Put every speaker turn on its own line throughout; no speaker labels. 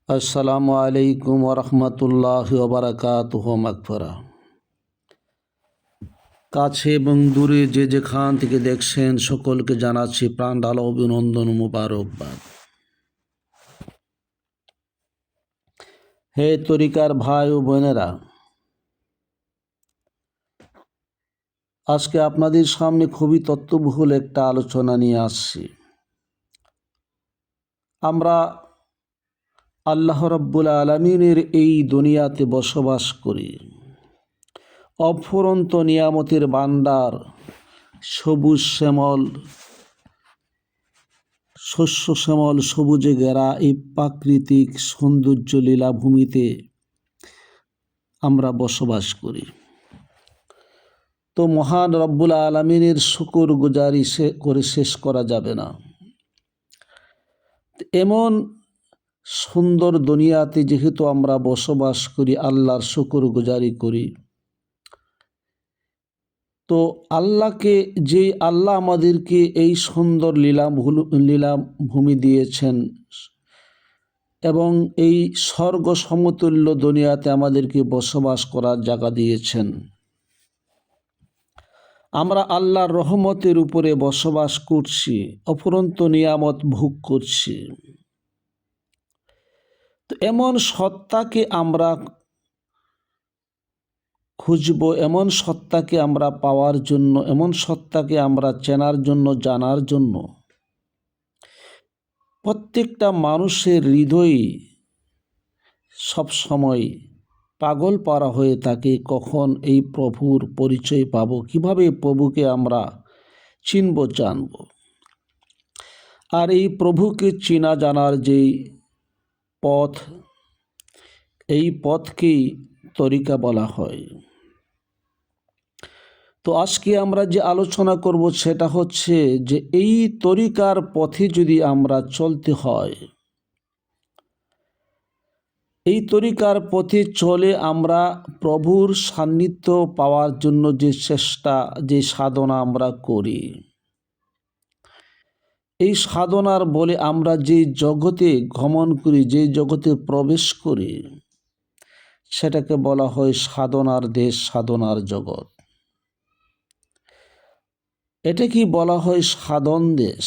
আসসালামু আলাইকুম ওরহমতুল্লাহি ওবারাকাতুহু মাগফিরা। কাছে এবং দূরে যে যেখান থেকে দেখছেন সকলকে জানাচ্ছি প্রাণঢালা অভিনন্দন ও মুবারকবাদ। হে তরিকার ভাই ও বোনেরা, আজকে আপনাদের সামনে খুবই তথ্যবহুল একটা আলোচনা নিয়ে আসছি। আমরা আল্লাহ রাব্বুল আলামিনের এই দুনিয়াতে বসবাস করি। অফুরন্ত নিয়ামতের ভান্ডার, সবুজ শ্যামল শস্য শ্যামল সবুজে ঘেরা এই প্রাকৃতিক সৌন্দর্য লীলাভূমিতে আমরা বসবাস করি। তো মহান রব্বুল আলামিনের শুকর গুজারি করে শেষ করা যাবে না। এমন সুন্দর দুনিয়াতে যেহেতু আমরা বসবাস করি, আল্লাহর শুকর গুজারি করি, তো আল্লাহ আমাদেরকে এই সুন্দর লীলাভূমি দিয়েছেন এবং এই স্বর্গ সমতুল্য দুনিয়াতে আমাদেরকে বসবাস করার জায়গা দিয়েছেন। আমরা আল্লাহর রহমতের উপরে বসবাস করছি, অফুরন্ত নিয়ামত ভোগ করছি। তো এমন সত্তাকে আমরা খুঁজব, এমন সত্তাকে আমরা পাওয়ার জন্য, এমন সত্তাকে আমরা চেনার জন্য, জানার জন্য প্রত্যেকটা মানুষের হৃদয় সব সময় পাগল পারা হয়ে থাকে। কখন এই প্রভুর পরিচয় পাব, কিভাবে প্রভুকে আমরা চিনব, জানব। আর এই প্রভুকে চেনা জানার যে পথ, এই পথকেই তরিকা বলা হয়। তো আজকে আমরা যে আলোচনা করব সেটা হচ্ছে যে এই তরিকার পথে যদি আমরা চলতে হয়, এই তরিকার পথে চলে আমরা প্রভুর সান্নিধ্য পাওয়ার জন্য যে চেষ্টা, যে সাধনা আমরা করি, এই সাধনার বলে আমরা যে জগতে গমন করি, যে জগতে প্রবেশ করি, সেটাকে বলা হয় সাধনার দেশ, সাধনার জগৎ। এটা কি বলা হয় সাধন দেশ।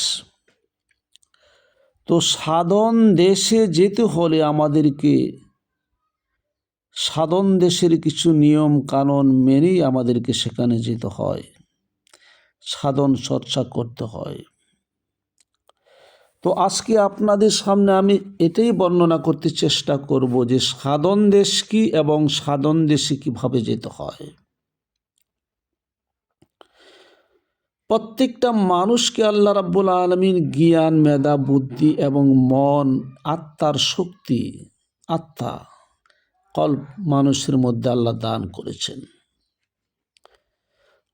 তো সাধন দেশে যেতে হলে আমাদেরকে সাধন দেশের কিছু নিয়ম কানুন মেনেই আমাদেরকে সেখানে যেতে হয়, সাধন চর্চা করতে হয়। তো আজকে আপনাদের সামনে আমি এটাই বর্ণনা করতে চেষ্টা করব যে সাধন দেশ কি এবং সাধন দেশে কিভাবে যেতে হয়। প্রত্যেকটা মানুষকে আল্লাহ রাব্বুল আলামিন জ্ঞান, মেধা, বুদ্ধি এবং মন, আত্মার শক্তি, আত্মা, কল্প মানুষের মধ্যে আল্লাহ দান করেছেন।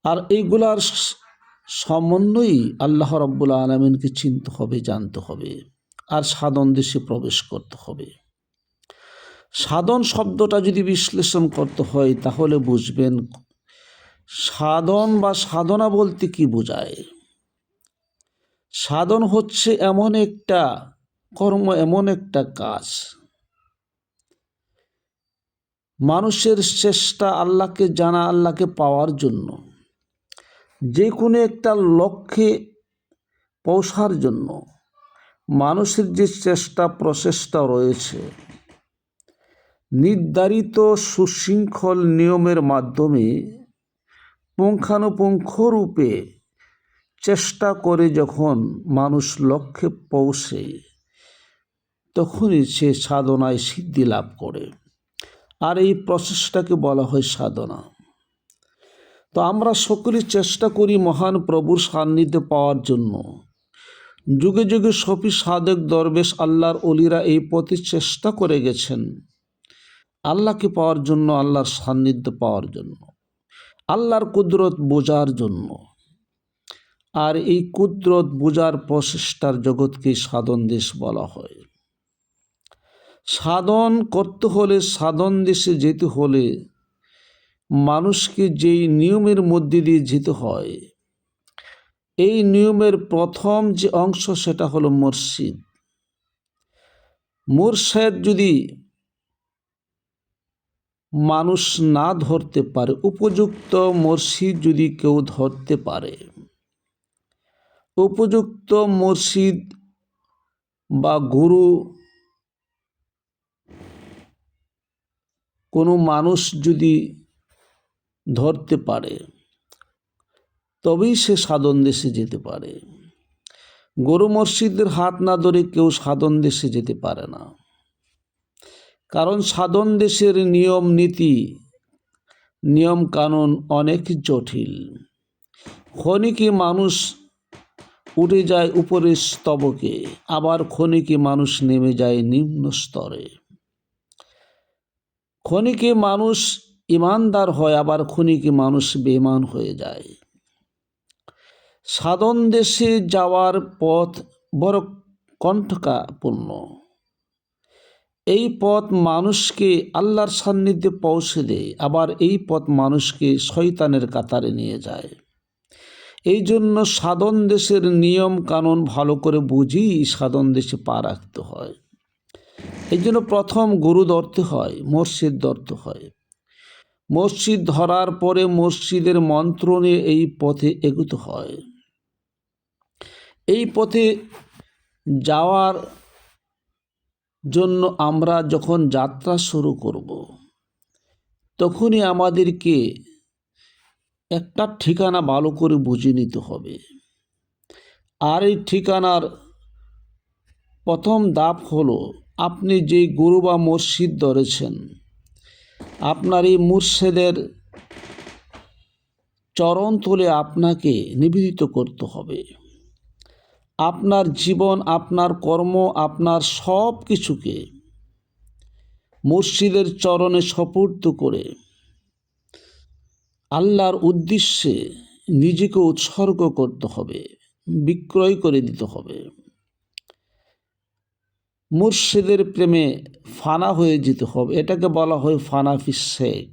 আর এইগুলার সমন্বয়ই আল্লাহ রাব্বুল আলামিনকে চিনতে হবে, জানতে হবে, আর সাধন দেশে প্রবেশ করতে হবে। সাধন শব্দটা যদি বিশ্লেষণ করতে হয় তাহলে বুঝবেন সাধন বা সাধনা বলতে কি বোঝায়। সাধন হচ্ছে এমন একটা কর্ম, এমন একটা কাজ, মানুষের চেষ্টা আল্লাহকে জানা, আল্লাহকে পাওয়ার জন্য, যে কোনো একটা লক্ষ্যে পৌঁছার জন্য মানুষের যে চেষ্টা প্রচেষ্টা রয়েছে, নির্ধারিত সুশৃঙ্খল নিয়মের মাধ্যমে পুঙ্খানুপুঙ্খরূপে চেষ্টা করে যখন মানুষ লক্ষ্যে পৌঁছে, তখনই সে সাধনায় সিদ্ধি লাভ করে। আর এই প্রচেষ্টাকে বলা হয় সাধনা। তো আমরা সকলে চেষ্টা করি মহান প্রভুর সান্নিধ্যে পাওয়ার জন্য। যুগে যুগে সফি, সাধক, দরবেশ, আল্লাহর অলিরা এই পথে চেষ্টা করে গেছেন আল্লাহকে পাওয়ার জন্য, আল্লাহর সান্নিধ্য পাওয়ার জন্য, আল্লাহর কুদরত বোঝার জন্য। আর এই কুদরত বোঝার প্রচেষ্টার জগৎকে সাধন দেশ বলা হয়। সাধন করতে হলে, সাধন দেশে যেতে হলে মানুষকে যেই নিয়মের মধ্যে দিয়ে যেতে হয়, এই নিয়মের প্রথম যে অংশ সেটা হলো মসজিদ। মুর্শেদ যদি মানুষ না ধরতে পারে, উপযুক্ত মুর্শিদ যদি কেউ ধরতে পারে, উপযুক্ত মুর্শিদ বা গুরু কোনো মানুষ যদি ধরতে পারে, তবেই সে সাধন দেশে যেতে পারে। গুরু মুর্শিদের হাত না ধরে কেউ সাধন দেশে যেতে পারে না। কারণ সাধন দেশের নিয়ম নীতি, নিয়ম কানুন অনেক জটিল। ক্ষণিকে মানুষ উঠে যায় উপরের স্তবকে, আবার ক্ষণিকে মানুষ নেমে যায় নিম্ন স্তরে। ক্ষণিকে মানুষ ইমানদার হয়, আবার ক্ষণিকে মানুষ বেঈমান হয়ে যায়। সাধন দেশে যাওয়ার পথ বড় কণ্টকাপূর্ণ। এই পথ মানুষকে আল্লাহর সান্নিধ্যে পৌঁছে দেয়, আবার এই পথ মানুষকে শয়তানের কাতারে নিয়ে যায়। এই জন্য সাধন দেশের নিয়ম কানুন ভালো করে বুঝেই সাধন দেশে পা রাখতে হয়। এই জন্য প্রথম গুরু ধরতে হয়, মসজিদ ধরতে হয়। মসজিদ ধরার পরে মসজিদের মন্ত্র নিয়ে এই পথে এগোতে হয়। এই পথে যাওয়ার জন্য আমরা যখন যাত্রা শুরু করব, তখনই আমাদেরকে একটা ঠিকানা ভালো করে বুঝে নিতে হবে। আর এই ঠিকানার প্রথম ধাপ হলো, আপনি যে গুরু বা মসজিদ ধরেছেন, আপনার এই মুর্শেদের চরণতলে আপনাকে নিবেদিত করতে হবে। আপনার জীবন, আপনার কর্ম, আপনার সব কিছুকে মুর্শিদের চরণে সুপর্দ করে আল্লাহর উদ্দেশ্যে নিজেকে উৎসর্গ করতে হবে, বিক্রয় করে দিতে হবে। মুর্শিদের প্রেমে ফানা হয়ে যেতে হবে। এটাকে বলা হয় ফানা ফিস শেখ।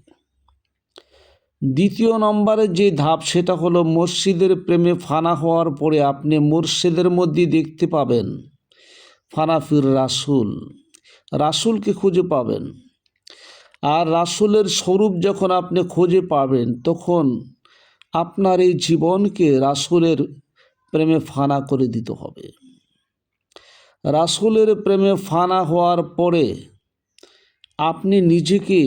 দ্বিতীয় নম্বরে যে ধাপ, সেটা হলো মুর্শিদের প্রেমে ফানা হওয়ার পরে আপনি মুর্শিদের মধ্যে দেখতে পাবেন ফানাফির রাসূল, রাসূলকে খুঁজে পাবেন। আর রাসূলের স্বরূপ যখন আপনি খুঁজে পাবেন, তখন আপনার এই জীবনকে রাসূলের প্রেমে ফানা করে দিতে হবে। রাসূলের প্রেমে ফানা হওয়ার পরে আপনি নিজেকে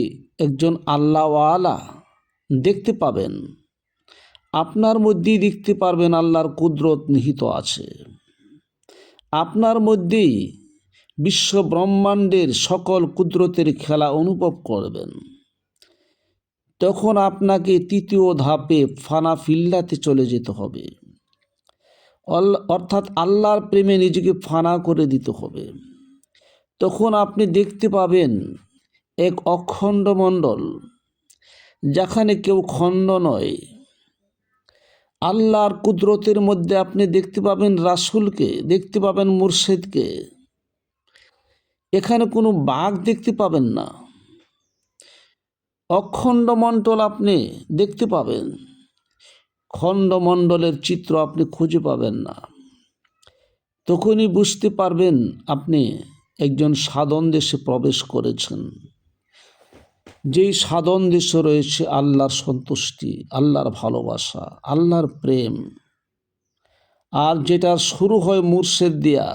একজন আল্লাহওয়ালা দেখতে পাবেন। আপনার মধ্যেই দেখতে পারবেন আল্লাহর কুদরত নিহিত আছে। আপনার মধ্যেই বিশ্ব ব্রহ্মাণ্ডের সকল কুদরতের খেলা অনুভব করবেন। তখন আপনাকে তৃতীয় ধাপে ফানা ফিল্লাতে চলে যেতে হবে, অর্থাৎ আল্লাহর প্রেমে নিজেকে ফানা করে দিতে হবে। তখন আপনি দেখতে পাবেন এক অখণ্ড মণ্ডল, যেখানে কেউ খণ্ড নয়। আল্লাহর কুদরতের মধ্যে আপনি দেখতে পাবেন রাসূলকে, দেখতে পাবেন মুর্শিদকে। এখানে কোনো বাঘ দেখতে পাবেন না, অখণ্ড মণ্ডল আপনি দেখতে পাবেন। খণ্ডমণ্ডলের চিত্র আপনি খুঁজে পাবেন না। তখনই বুঝতে পারবেন আপনি একজন সাধন দেশে প্রবেশ করেছেন। যেই সাধন দেশে রয়েছে আল্লাহর সন্তুষ্টি, আল্লাহর ভালোবাসা, আল্লাহর প্রেম। আর যেটার শুরু হয় মুর্শিদ দিয়া,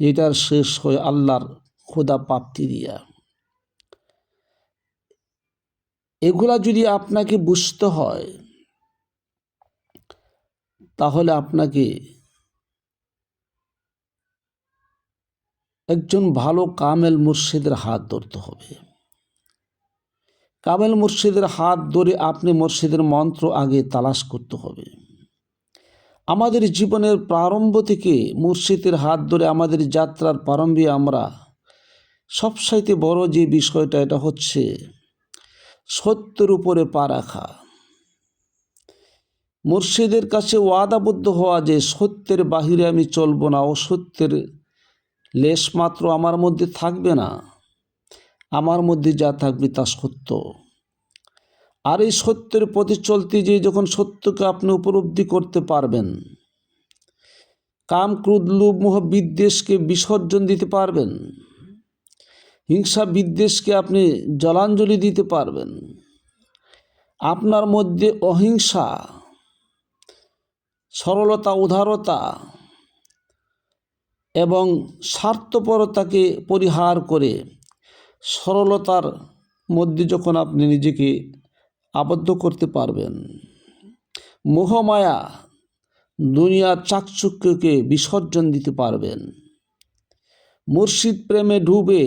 যেটার শেষ হয় আল্লাহর খোদা প্রাপ্তি দিয়া। এগুলা যদি আপনাকে বুঝতে হয়, তাহলে আপনাকে একজন ভালো কামেল মুর্শিদের হাত ধরতে হবে। কামেল মুর্শিদের হাত ধরে আপনি মুর্শিদের মন্ত্র আগে তালাশ করতে হবে। আমাদের জীবনের প্রারম্ভ থেকে মুর্শিদের হাত ধরে আমাদের যাত্রার প্রারম্ভে আমরা সবচাইতে বড় যে বিষয়টা, এটা হচ্ছে সত্যের উপরে পা রাখা। মুর্শিদের কাছে ওয়াদাবদ্ধ হওয়া যে সত্যের বাহিরে আমি চলবো না, অসত্যের লেশমাত্র আমার মধ্যে থাকবে না, আমার মধ্যে যা থাকবে তা সত্য। আর এই সত্যের পথে চলতে যে যখন সত্যকে আপনি উপলব্ধি করতে পারবেন, কাম ক্রোধ লোভ মোহ বিদ্বেষকে বিসর্জন দিতে পারবেন, হিংসা বিদ্বেষকে আপনি জলাঞ্জলি দিতে পারবেন। আপনার মধ্যে অহিংসা, সরলতা, উদারতা এবং স্বার্থপরতাকে পরিহার করে সরলতার মধ্যে যখন আপনি নিজেকে আবদ্ধ করতে পারবেন, মোহমায়া দুনিয়ার চাকচক্যকে বিসর্জন দিতে পারবেন, মুর্শিদ প্রেমে ডুবে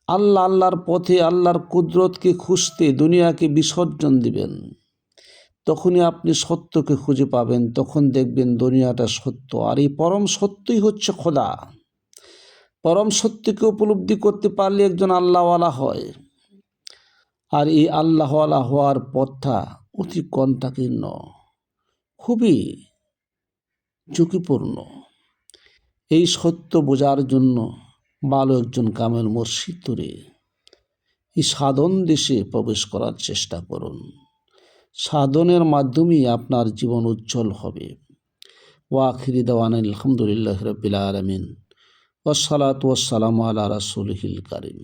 আল্লাহর পথে আল্লাহর কুদরতকে খুঁজতে দুনিয়াকে বিসর্জন দিবেন, তখনই আপনি সত্যকে খুঁজে পাবেন। তখন দেখবেন দুনিয়াটা সত্য, আর এই পরম সত্যই হচ্ছে খোদা। পরম সত্যকে উপলব্ধি করতে পারলে একজন আল্লাহওয়ালা হয়। আর এই আল্লাহওয়ালা হওয়ার পথটা অতি কণ্টাকীর্ণ, খুবই ঝুঁকিপূর্ণ। এই সত্য বোঝার জন্য ভালো একজন কামেল মুর্শিদ ধরে এই সাধন দেশে প্রবেশ করার চেষ্টা করুন। সাধনের মাধ্যমেই আপনার জীবন উজ্জ্বল হবে। ওয়াখিরি দাওয়ানা আলহামদুলিল্লাহি রাব্বিল আলামিন ওয়াসসালাতু ওয়াসসালামু আলা রাসূলিহিল কারীম।